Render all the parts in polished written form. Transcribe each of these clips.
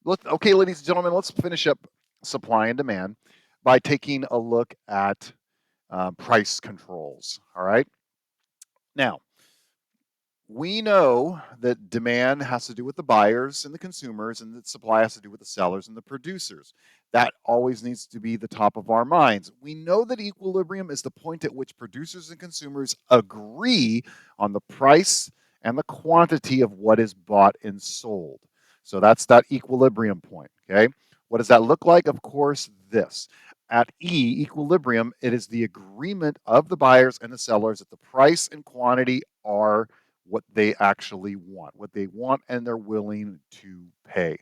Okay, ladies and gentlemen, let's finish up supply and demand by taking a look at price controls. All right. Now, we know that demand has to do with the buyers and the consumers, and that supply has to do with the sellers and the producers. That always needs to be the top of our minds. We know that equilibrium is the point at which producers and consumers agree on the price and the quantity of what is bought and sold. So that's that equilibrium point. Okay. What does that look like? Of course, this. At equilibrium, it is the agreement of the buyers and the sellers that the price and quantity are what they actually want, what they want and they're willing to pay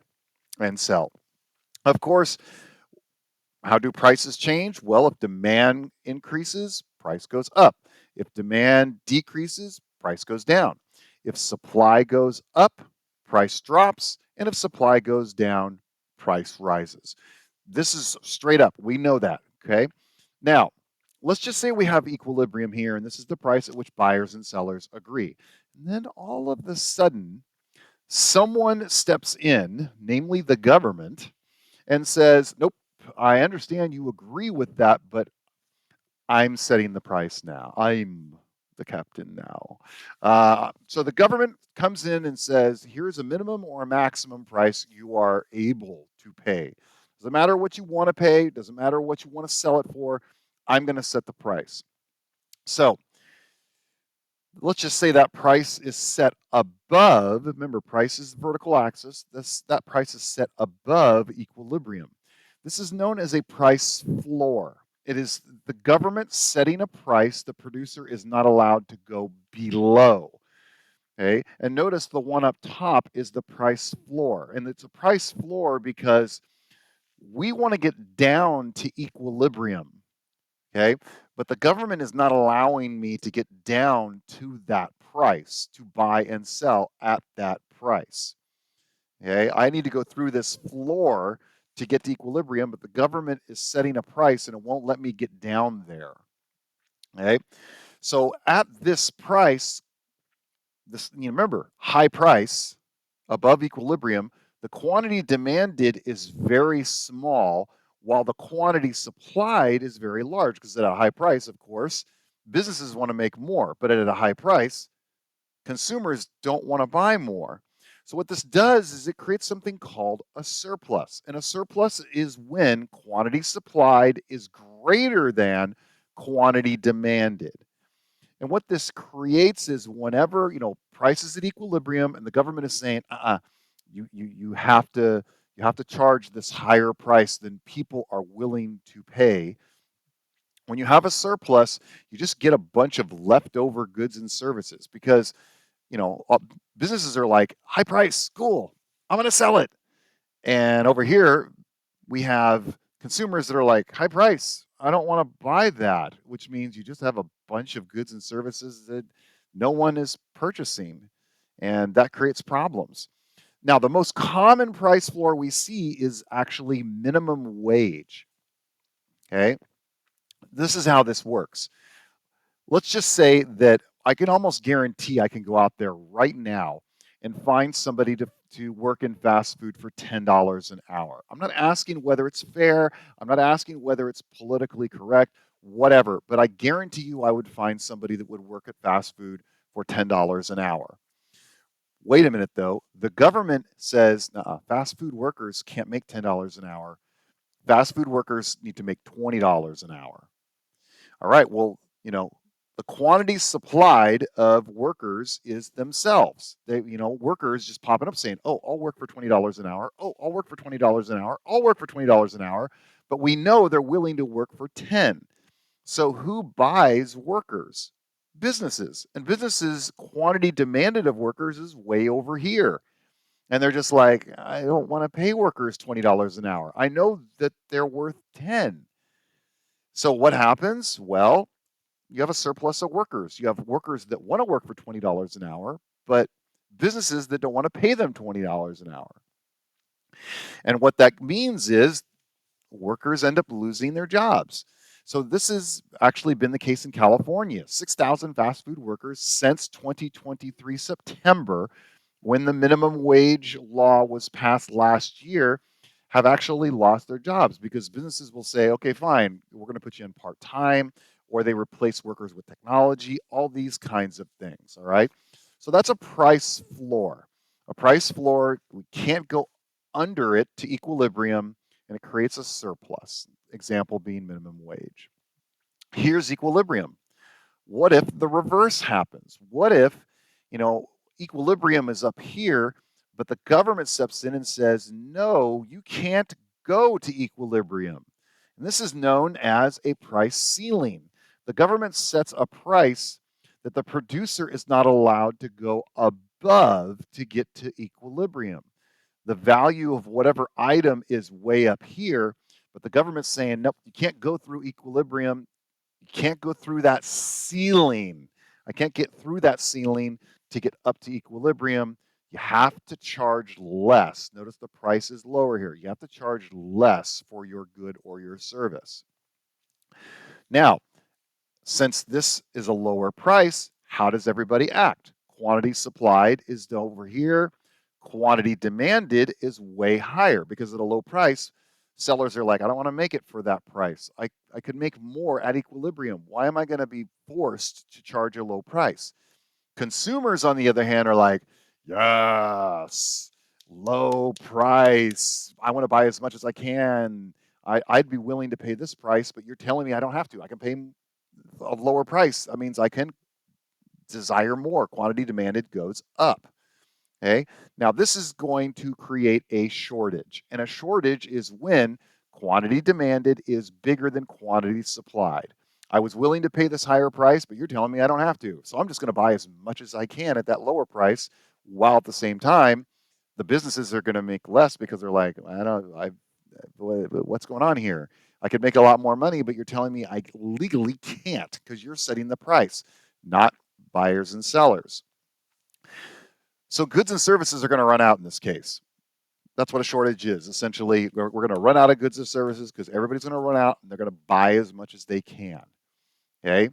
and sell. Of course, how do prices change? Well, if demand increases, price goes up. If demand decreases, price goes down. If supply goes up, price drops. And if supply goes down, price rises. This is straight up. We know that. Okay. Now, let's just say we have equilibrium here, and this is the price at which buyers and sellers agree. And then all of a sudden, someone steps in, namely the government, and says, nope, I understand you agree with that, but I'm setting the price now. I'm the captain now. So the government comes in and says, here's a minimum or a maximum price you are able to pay. Doesn't matter what you want to pay, doesn't matter what you want to sell it for. I'm going to set the price. So let's just say that price is set above, remember, price is the vertical axis, that price is set above equilibrium. This is known as a price floor. It is the government setting a price the producer is not allowed to go below. Okay, and notice the one up top is the price floor, and it's a price floor because we want to get down to equilibrium. Okay. But the government is not allowing me to get down to that price to buy and sell at that price. Okay. I need to go through this floor to get to equilibrium, but the government is setting a price and it won't let me get down there. Okay. So at this price, remember, high price above equilibrium, the quantity demanded is very small, while the quantity supplied is very large. Because at a high price, of course, businesses want to make more, but at a high price, consumers don't want to buy more. So what this does is it creates something called a surplus. And a surplus is when quantity supplied is greater than quantity demanded. And what this creates is whenever, price is at equilibrium and the government is saying, you have to charge this higher price than people are willing to pay. When you have a surplus, you just get a bunch of leftover goods and services because, you know, uh, businesses are like, high price, cool, I'm going to sell it. And over here, we have consumers that are like, high price, I don't want to buy that, which means you just have a bunch of goods and services that no one is purchasing. And that creates problems. Now, the most common price floor we see is actually minimum wage. Okay. This is how this works. Let's just say that I can almost guarantee I can go out there right now and find somebody to work in fast food for $10 an hour. I'm not asking whether it's fair. I'm not asking whether it's politically correct, whatever. But I guarantee you I would find somebody that would work at fast food for $10 an hour. Wait a minute, though. The government says fast food workers can't make $10 an hour. Fast food workers need to make $20 an hour. All right, well, the quantity supplied of workers is themselves. Workers just popping up saying, "Oh, I'll work for $20 an hour. Oh, I'll work for $20 an hour. I'll work for $20 an hour." But we know they're willing to work for 10. So who buys workers? Businesses. And businesses' quantity demanded of workers is way over here. And they're just like, I don't want to pay workers $20 an hour. I know that they're worth 10. So what happens? Well, you have a surplus of workers. You have workers that want to work for $20 an hour, but businesses that don't want to pay them $20 an hour. And what that means is workers end up losing their jobs. So this has actually been the case in California. 6,000 fast food workers since 2023 September when the minimum wage law was passed last year, have actually lost their jobs because businesses will say, okay, fine, we're going to put you in part time, or they replace workers with technology, all these kinds of things. All right. So that's a price floor. A price floor, we can't go under it to equilibrium, and it creates a surplus. Example being minimum wage. Here's equilibrium. What if the reverse happens? What if, you know, equilibrium is up here, but the government steps in and says, no, you can't go to equilibrium. And this is known as a price ceiling. The government sets a price that the producer is not allowed to go above to get to equilibrium. The value of whatever item is way up here, but the government's saying, nope, you can't go through equilibrium. You can't go through that ceiling. I can't get through that ceiling to get up to equilibrium. You have to charge less. Notice the price is lower here. You have to charge less for your good or your service. Now, since this is a lower price, how does everybody act? Quantity supplied is over here. Quantity demanded is way higher because at a low price, sellers are like, I don't want to make it for that price. I could make more at equilibrium. Why am I going to be forced to charge a low price? Consumers, on the other hand, are like, yes, low price. I want to buy as much as I can. I'd be willing to pay this price, but you're telling me I don't have to. I can pay a lower price. That means I can desire more. Quantity demanded goes up. Okay. Now, this is going to create a shortage. And a shortage is when quantity demanded is bigger than quantity supplied. I was willing to pay this higher price, but you're telling me I don't have to. So I'm just going to buy as much as I can at that lower price, while at the same time, the businesses are going to make less because they're like, what's going on here? I could make a lot more money, but you're telling me I legally can't because you're setting the price, not buyers and sellers. So goods and services are going to run out in this case. That's what a shortage is. Essentially, we're going to run out of goods and services because everybody's going to run out and they're going to buy as much as they can. Okay.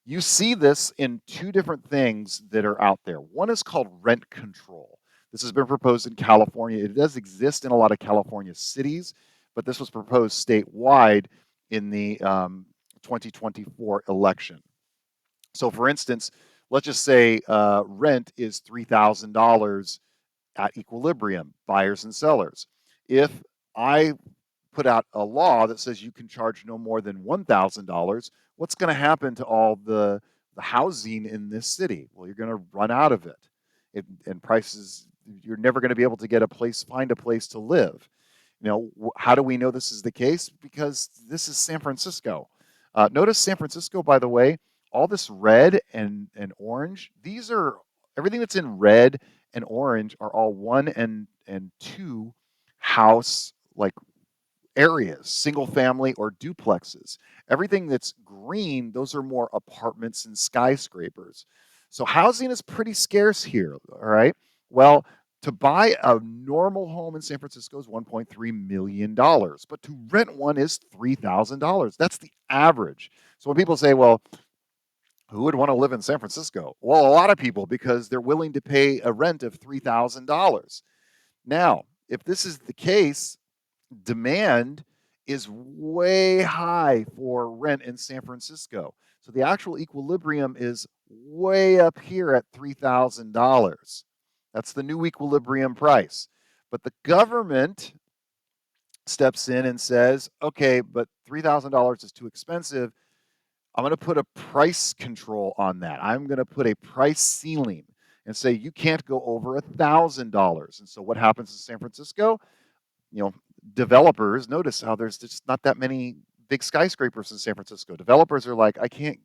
You see this in two different things that are out there. One is called rent control. This has been proposed in California. It does exist in a lot of California cities, but this was proposed statewide in the 2024 election. So, for instance, let's just say rent is $3,000 at equilibrium, buyers and sellers. If I put out a law that says you can charge no more than $1,000, what's going to happen to all the housing in this city? Well, you're going to run out of and prices. You're never going to be able to find a place to live. How do we know this is the case? Because this is San Francisco. Notice San Francisco, by the way, all this red and orange. These are everything that's in red and orange are all one and two house like areas, single family or duplexes. Everything that's green, those are more apartments and skyscrapers. So housing is pretty scarce here, all right? Well, to buy a normal home in San Francisco is $1.3 million, but to rent one is $3,000. That's the average. So when people say, well, who would want to live in San Francisco? Well, a lot of people because they're willing to pay a rent of $3,000. Now, if this is the case, demand is way high for rent in San Francisco. So the actual equilibrium is way up here at $3,000. That's the new equilibrium price. But the government steps in and says, okay, but $3,000 is too expensive. I'm going to put a price control on that. I'm going to put a price ceiling and say you can't go over $1,000. And so what happens in San Francisco? You know, developers notice how there's just not that many big skyscrapers in San Francisco. Developers are like, I can't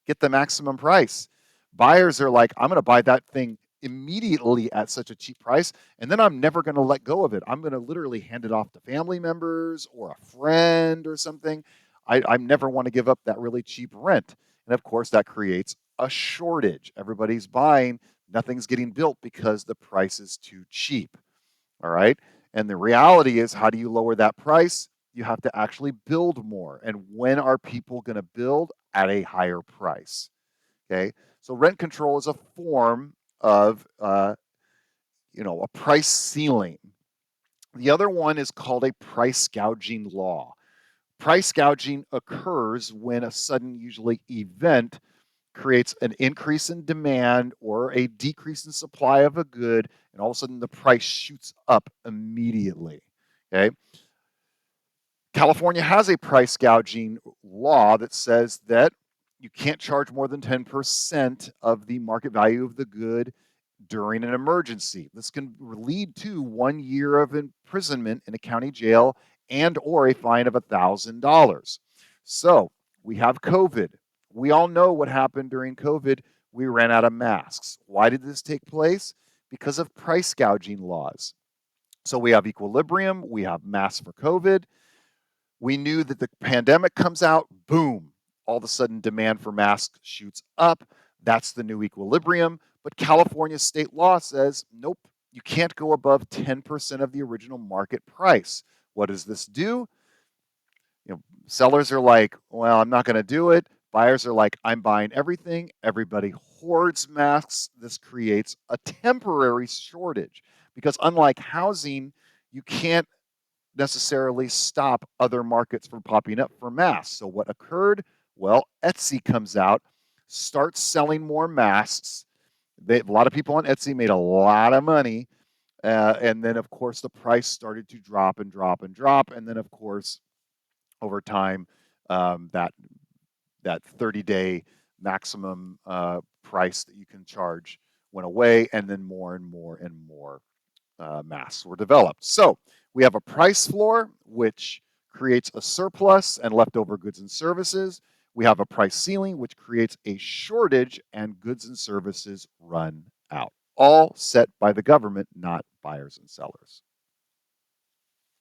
get the maximum price. Buyers are like, I'm going to buy that thing immediately at such a cheap price, and then I'm never going to let go of it. I'm going to literally hand it off to family members or a friend or something. I never want to give up that really cheap rent. And of course, that creates a shortage. Everybody's buying, nothing's getting built because the price is too cheap. All right. And the reality is, how do you lower that price? You have to actually build more. And when are people going to build? At a higher price. Okay. So rent control is a form of a price ceiling. The other one is called a price gouging law. Price gouging occurs when a sudden, usually event, creates an increase in demand or a decrease in supply of a good, and all of a sudden the price shoots up immediately. Okay. California has a price gouging law that says that you can't charge more than 10% of the market value of the good during an emergency. This can lead to 1 year of imprisonment in a county jail and or a fine of $1,000. So we have COVID. We all know what happened during COVID. We ran out of masks. Why did this take place? Because of price gouging laws. So we have equilibrium, we have masks for COVID. We knew that the pandemic comes out, boom, all of a sudden demand for masks shoots up. That's the new equilibrium. But California state law says, nope, you can't go above 10% of the original market price. What does this do? Sellers are like, well, I'm not going to do it. Buyers are like, I'm buying everything. Everybody hoards masks. This creates a temporary shortage because, unlike housing, you can't necessarily stop other markets from popping up for masks. So what occurred? Well, Etsy comes out, starts selling more masks. A lot of people on Etsy made a lot of money. And then, of course, the price started to drop and drop and drop. And then, of course, over time, that 30-day maximum price that you can charge went away, and then more and more and more masks were developed. So we have a price floor, which creates a surplus and leftover goods and services. We have a price ceiling, which creates a shortage and goods and services run out. All set by the government, not buyers and sellers.